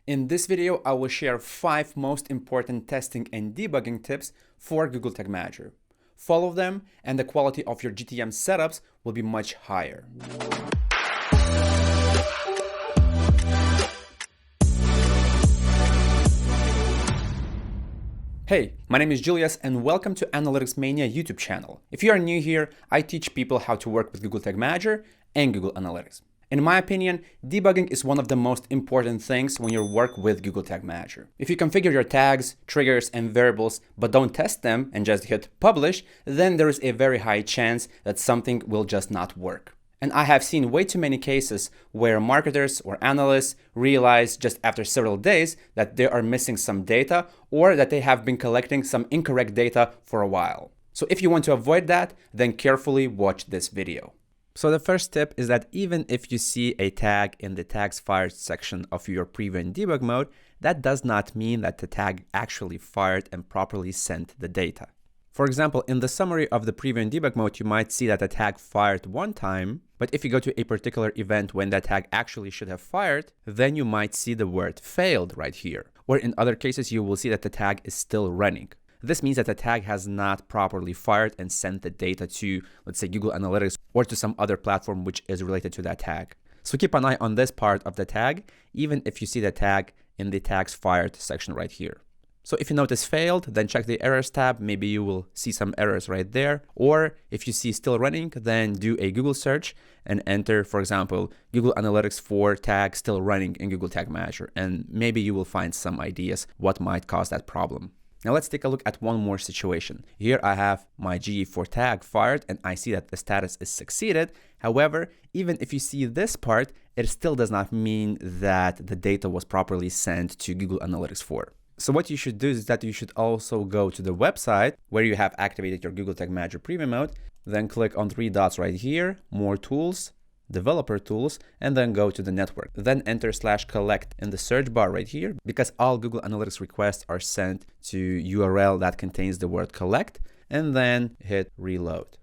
In this video, I will share 5 most important testing and debugging tips for Google Tag Manager. Follow them and the quality of your GTM setups will be much higher. Hey, my name is Julius and welcome to Analytics Mania YouTube channel. If you are new here, I teach people how to work with Google Tag Manager and Google Analytics. In my opinion, debugging is one of the most important things when you work with Google Tag Manager. If you configure your tags, triggers, and variables, but don't test them and just hit publish, then there is a very high chance that something will just not work. And I have seen way too many cases where marketers or analysts realize just after several days that they are missing some data or that they have been collecting some incorrect data for a while. So if you want to avoid that, then carefully watch this video. So the first tip is that even if you see a tag in the tags fired section of your preview and debug mode, that does not mean that the tag actually fired and properly sent the data. For example, in the summary of the preview and debug mode, you might see that the tag fired one time, but if you go to a particular event when that tag actually should have fired, then you might see the word failed right here. Or in other cases, you will see that the tag is still running. This means that the tag has not properly fired and sent the data to, let's say, Google Analytics or to some other platform which is related to that tag. So keep an eye on this part of the tag, even if you see the tag in the tags fired section right here. So if you notice failed, then check the errors tab. Maybe you will see some errors right there. Or if you see still running, then do a Google search and enter, for example, Google Analytics 4 tag still running in Google Tag Manager. And maybe you will find some ideas what might cause that problem. Now let's take a look at one more situation. Here I have my GA4 tag fired and I see that the status is succeeded. However, even if you see this part, it still does not mean that the data was properly sent to Google Analytics 4. So what you should do is that you should also go to the website where you have activated your Google Tag Manager preview mode, then click on 3 dots right here, more tools, developer tools, and then go to the network. Then enter /collect in the search bar right here because all Google Analytics requests are sent to URL that contains the word collect, and then hit reload.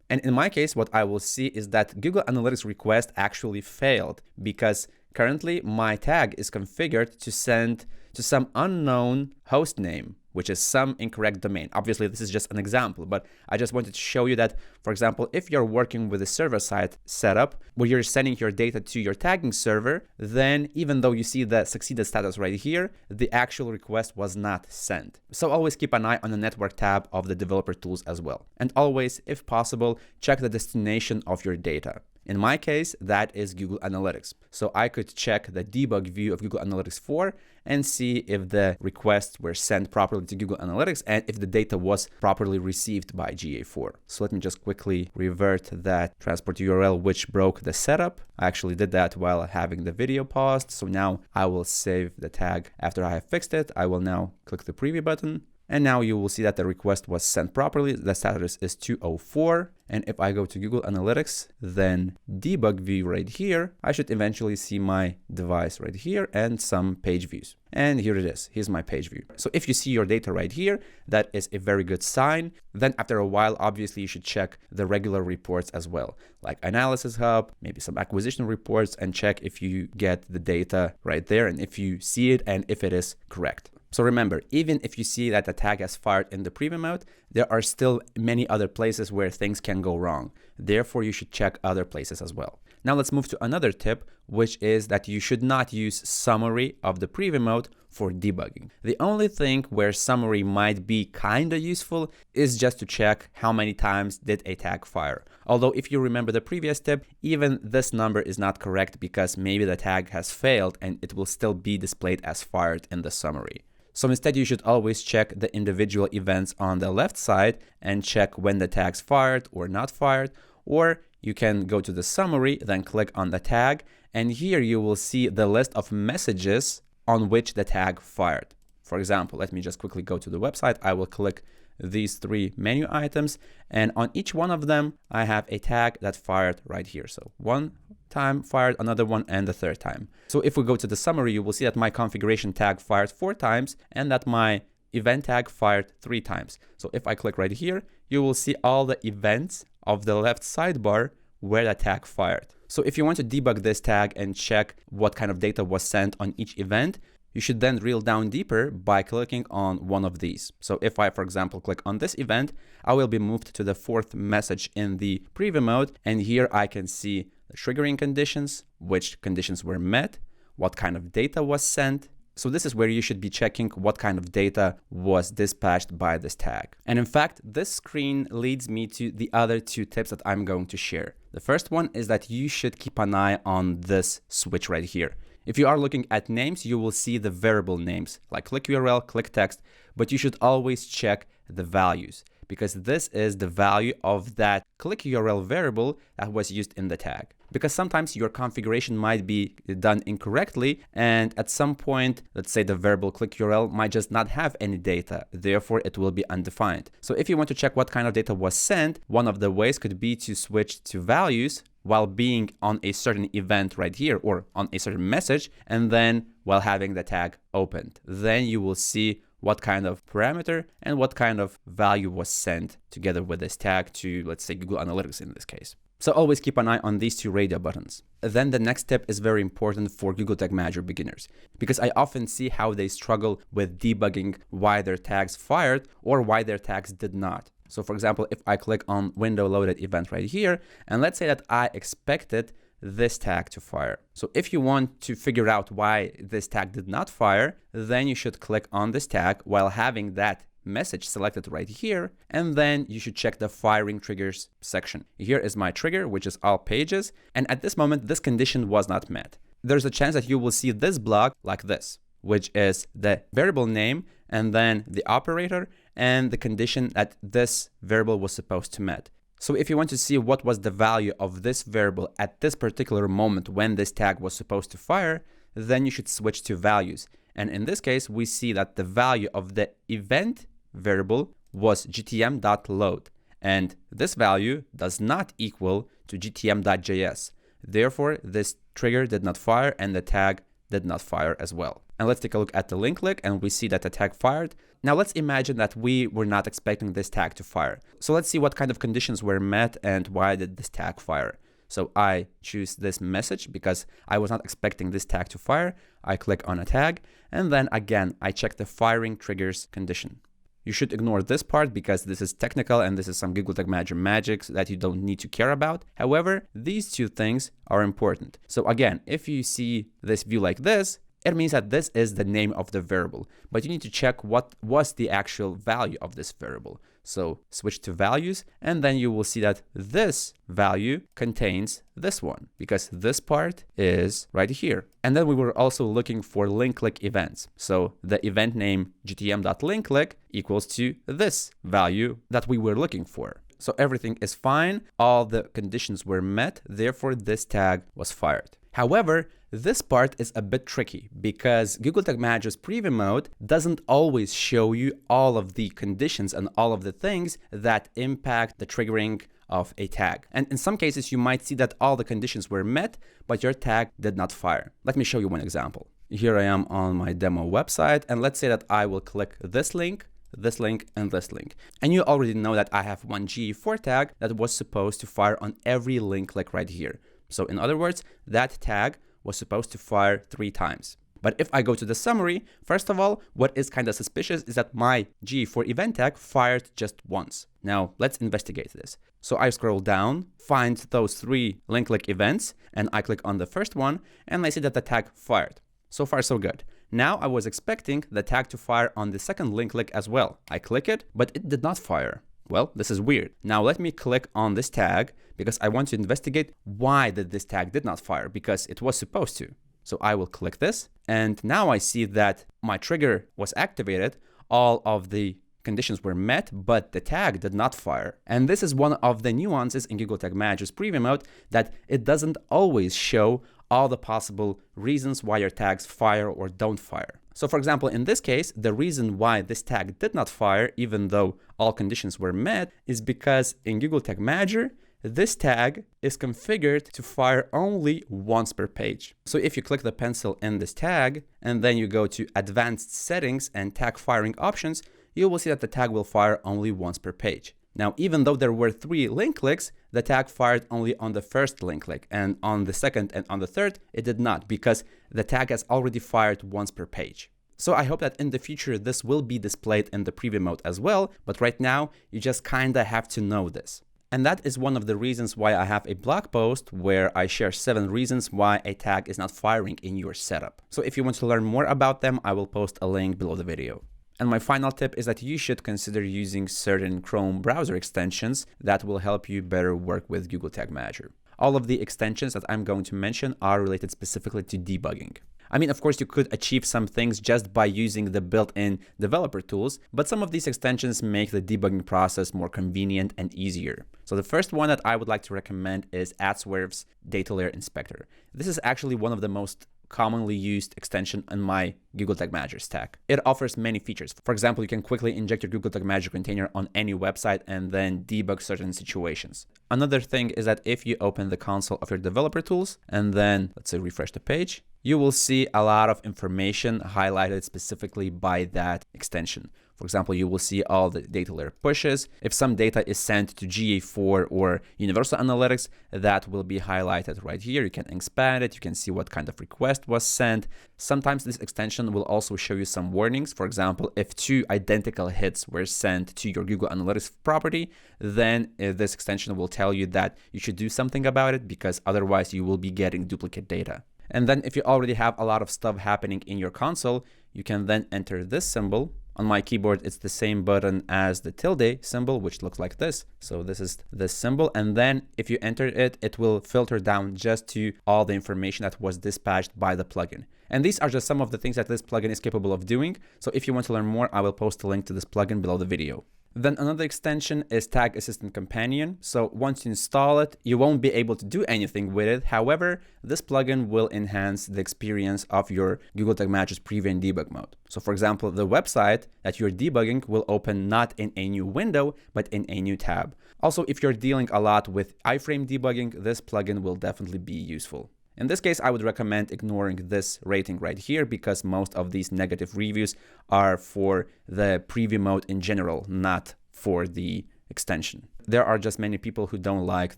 And in my case, what I will see is that Google Analytics request actually failed because currently my tag is configured to send to some unknown host name, which is some incorrect domain. Obviously, this is just an example, but I just wanted to show you that, for example, if you're working with a server-side setup where you're sending your data to your tagging server, then even though you see the succeeded status right here, the actual request was not sent. So always keep an eye on the network tab of the developer tools as well. And always, if possible, check the destination of your data. In my case, that is Google Analytics. So I could check the debug view of Google Analytics 4 and see if the requests were sent properly to Google Analytics and if the data was properly received by GA4. So let me just quickly revert that transport URL which broke the setup. I actually did that while having the video paused. So now I will save the tag after I have fixed it. I will now click the preview button. And now you will see that the request was sent properly. The status is 204. And if I go to Google Analytics, then debug view right here, I should eventually see my device right here and some page views. And here it is. Here's my page view. So if you see your data right here, that is a very good sign. Then after a while, obviously you should check the regular reports as well, like Analysis Hub, maybe some acquisition reports, and check if you get the data right there and if you see it and if it is correct. So remember, even if you see that the tag has fired in the preview mode, there are still many other places where things can go wrong. Therefore, you should check other places as well. Now let's move to another tip, which is that you should not use summary of the preview mode for debugging. The only thing where summary might be kinda useful is just to check how many times did a tag fire. Although if you remember the previous tip, even this number is not correct because maybe the tag has failed and it will still be displayed as fired in the summary. So instead, you should always check the individual events on the left side and check when the tag's fired or not fired, or you can go to the summary, then click on the tag, and here you will see the list of messages on which the tag fired. For example, let me just quickly go to the website. I will click these 3 menu items, and on each one of them, I have a tag that fired right here. So one time fired, another one, and the third time. So if we go to the summary, you will see that my configuration tag fired 4 times and that my event tag fired 3 times. So if I click right here, you will see all the events of the left sidebar where the tag fired. So if you want to debug this tag and check what kind of data was sent on each event, you should then drill down deeper by clicking on one of these. So if I, for example, click on this event, I will be moved to the fourth message in the preview mode. And here I can see the triggering conditions, which conditions were met, what kind of data was sent. So this is where you should be checking what kind of data was dispatched by this tag. And in fact, this screen leads me to the other two tips that I'm going to share. The first one is that you should keep an eye on this switch right here. If you are looking at names, you will see the variable names like click URL, click text, but you should always check the values because this is the value of that click URL variable that was used in the tag. Because sometimes your configuration might be done incorrectly, and at some point, let's say the variable click URL might just not have any data, therefore it will be undefined. So if you want to check what kind of data was sent, one of the ways could be to switch to values while being on a certain event right here or on a certain message, and then while having the tag opened. Then you will see what kind of parameter and what kind of value was sent together with this tag to, let's say, Google Analytics in this case. So always keep an eye on these two radio buttons. Then the next step is very important for Google Tag Manager beginners, because I often see how they struggle with debugging why their tags fired or why their tags did not. So for example, if I click on window loaded event right here, and let's say that I expected this tag to fire. So if you want to figure out why this tag did not fire, then you should click on this tag while having that message selected right here, and then you should check the firing triggers section. Here is my trigger, which is all pages, and at this moment this condition was not met. There's a chance that you will see this block like this, which is the variable name and then the operator and the condition that this variable was supposed to met. So if you want to see what was the value of this variable at this particular moment when this tag was supposed to fire, then you should switch to values. And in this case, we see that the value of the event variable was gtm.load, and this value does not equal to gtm.js. Therefore, this trigger did not fire and the tag did not fire as well. And let's take a look at the link click, and we see that the tag fired. Now let's imagine that we were not expecting this tag to fire. So let's see what kind of conditions were met and why did this tag fire. So I choose this message because I was not expecting this tag to fire. I click on a tag, and then again, I check the firing triggers condition. You should ignore this part because this is technical and this is some Google Tag Manager magic that you don't need to care about. However, these two things are important. So again, if you see this view like this, it means that this is the name of the variable, but you need to check what was the actual value of this variable. So switch to values, and then you will see that this value contains this one because this part is right here. And then we were also looking for link click events. So the event name gtm.linkClick equals to this value that we were looking for. So everything is fine. All the conditions were met. Therefore, this tag was fired. However, this part is a bit tricky because Google Tag Manager's preview mode doesn't always show you all of the conditions and all of the things that impact the triggering of a tag. And in some cases, you might see that all the conditions were met, but your tag did not fire. Let me show you one example. Here I am on my demo website, and let's say that I will click this link, and this link. And you already know that I have one GE4 tag that was supposed to fire on every link click right here. So in other words, that tag was supposed to fire 3 times. But if I go to the summary, first of all, what is kind of suspicious is that my GE4 event tag fired just once. Now let's investigate this. So I scroll down, find those 3 link click events, and I click on the first one, and I see that the tag fired. So far, so good. Now I was expecting the tag to fire on the second link click as well. I click it, but it did not fire. Well, this is weird. Now let me click on this tag because I want to investigate why this tag did not fire, because it was supposed to. So I will click this, and now I see that my trigger was activated. All of the conditions were met, but the tag did not fire. And this is one of the nuances in Google Tag Manager's preview mode, that it doesn't always show all the possible reasons why your tags fire or don't fire. So for example, in this case, the reason why this tag did not fire, even though all conditions were met, is because in Google Tag Manager, this tag is configured to fire only once per page. So if you click the pencil in this tag, and then you go to advanced settings and tag firing options, you will see that the tag will fire only once per page. Now, even though there were 3 link clicks, the tag fired only on the first link click, and on the second and on the third, it did not, because the tag has already fired once per page. So I hope that in the future this will be displayed in the preview mode as well, but right now you just kinda have to know this. And that is one of the reasons why I have a blog post where I share 7 reasons why a tag is not firing in your setup. So if you want to learn more about them, I will post a link below the video. And my final tip is that you should consider using certain Chrome browser extensions that will help you better work with Google Tag Manager. All of the extensions that I'm going to mention are related specifically to debugging. I mean, of course, you could achieve some things just by using the built-in developer tools, but some of these extensions make the debugging process more convenient and easier. So the first one that I would like to recommend is Adswerve's Data Layer Inspector. This is actually one of the most commonly used extension in my Google Tag Manager stack. It offers many features. For example, you can quickly inject your Google Tag Manager container on any website and then debug certain situations. Another thing is that if you open the console of your developer tools and then, let's say, refresh the page, you will see a lot of information highlighted specifically by that extension. For example, you will see all the data layer pushes. If some data is sent to GA4 or Universal Analytics, that will be highlighted right here. You can expand it. You can see what kind of request was sent. Sometimes this extension will also show you some warnings. For example, if 2 identical hits were sent to your Google Analytics property, then this extension will tell you that you should do something about it, because otherwise you will be getting duplicate data. And then if you already have a lot of stuff happening in your console, you can then enter this symbol. On my keyboard, it's the same button as the tilde symbol, which looks like this. So this is this symbol. And then if you enter it, it will filter down just to all the information that was dispatched by the plugin. And these are just some of the things that this plugin is capable of doing. So if you want to learn more, I will post a link to this plugin below the video. Then another extension is Tag Assistant Companion. So once you install it, you won't be able to do anything with it. However, this plugin will enhance the experience of your Google Tag Manager's preview and debug mode. So for example, the website that you're debugging will open not in a new window, but in a new tab. Also, if you're dealing a lot with iframe debugging, this plugin will definitely be useful. In this case, I would recommend ignoring this rating right here, because most of these negative reviews are for the preview mode in general, not for the extension. There are just many people who don't like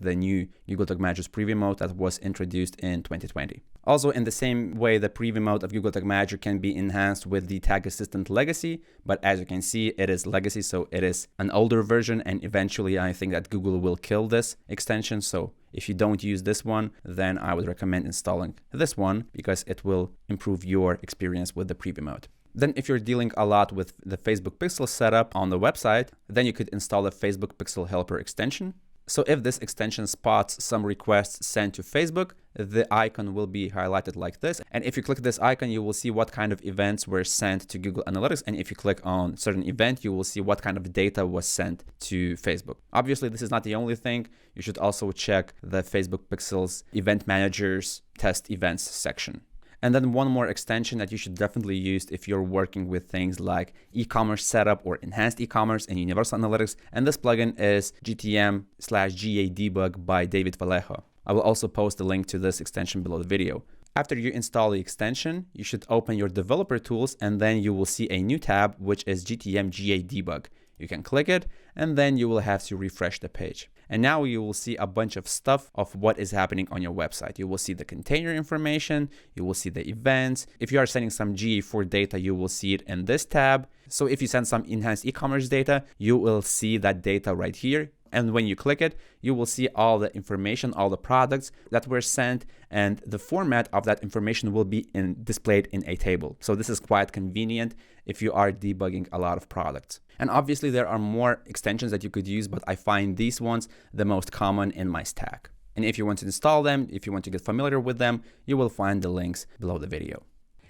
the new Google Tag Manager's preview mode that was introduced in 2020. Also, in the same way, the preview mode of Google Tag Manager can be enhanced with the Tag Assistant Legacy, but as you can see, it is legacy, so it is an older version, and eventually I think that Google will kill this extension. So if you don't use this one, then I would recommend installing this one, because it will improve your experience with the preview mode. Then if you're dealing a lot with the Facebook Pixel setup on the website, then you could install a Facebook Pixel Helper extension. So if this extension spots some requests sent to Facebook, the icon will be highlighted like this. And if you click this icon, you will see what kind of events were sent to Google Analytics. And if you click on certain event, you will see what kind of data was sent to Facebook. Obviously, this is not the only thing. You should also check the Facebook Pixel's Event Manager's Test Events section. And then one more extension that you should definitely use if you're working with things like e-commerce setup or enhanced e-commerce and Universal Analytics. And this plugin is GTM/GA Debug by David Vallejo. I will also post a link to this extension below the video. After you install the extension, you should open your developer tools, and then you will see a new tab, which is GTM/GA Debug. You can click it, and then you will have to refresh the page. And now you will see a bunch of stuff of what is happening on your website. You will see the container information, you will see the events. If you are sending some GA4 data, you will see it in this tab. So if you send some enhanced e-commerce data, you will see that data right here. And when you click it, you will see all the information, all the products that were sent, and the format of that information will be displayed in a table. So this is quite convenient if you are debugging a lot of products. And obviously there are more extensions that you could use, but I find these ones the most common in my stack. And if you want to install them, if you want to get familiar with them, you will find the links below the video.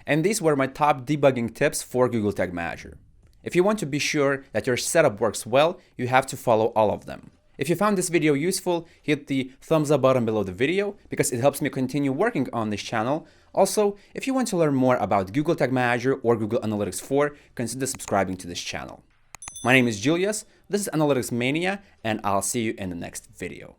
And these were my top debugging tips for Google Tag Manager. If you want to be sure that your setup works well, you have to follow all of them. If you found this video useful, hit the thumbs up button below the video, because it helps me continue working on this channel. Also, if you want to learn more about Google Tag Manager or Google Analytics 4, consider subscribing to this channel. My name is Julius, this is Analytics Mania, and I'll see you in the next video.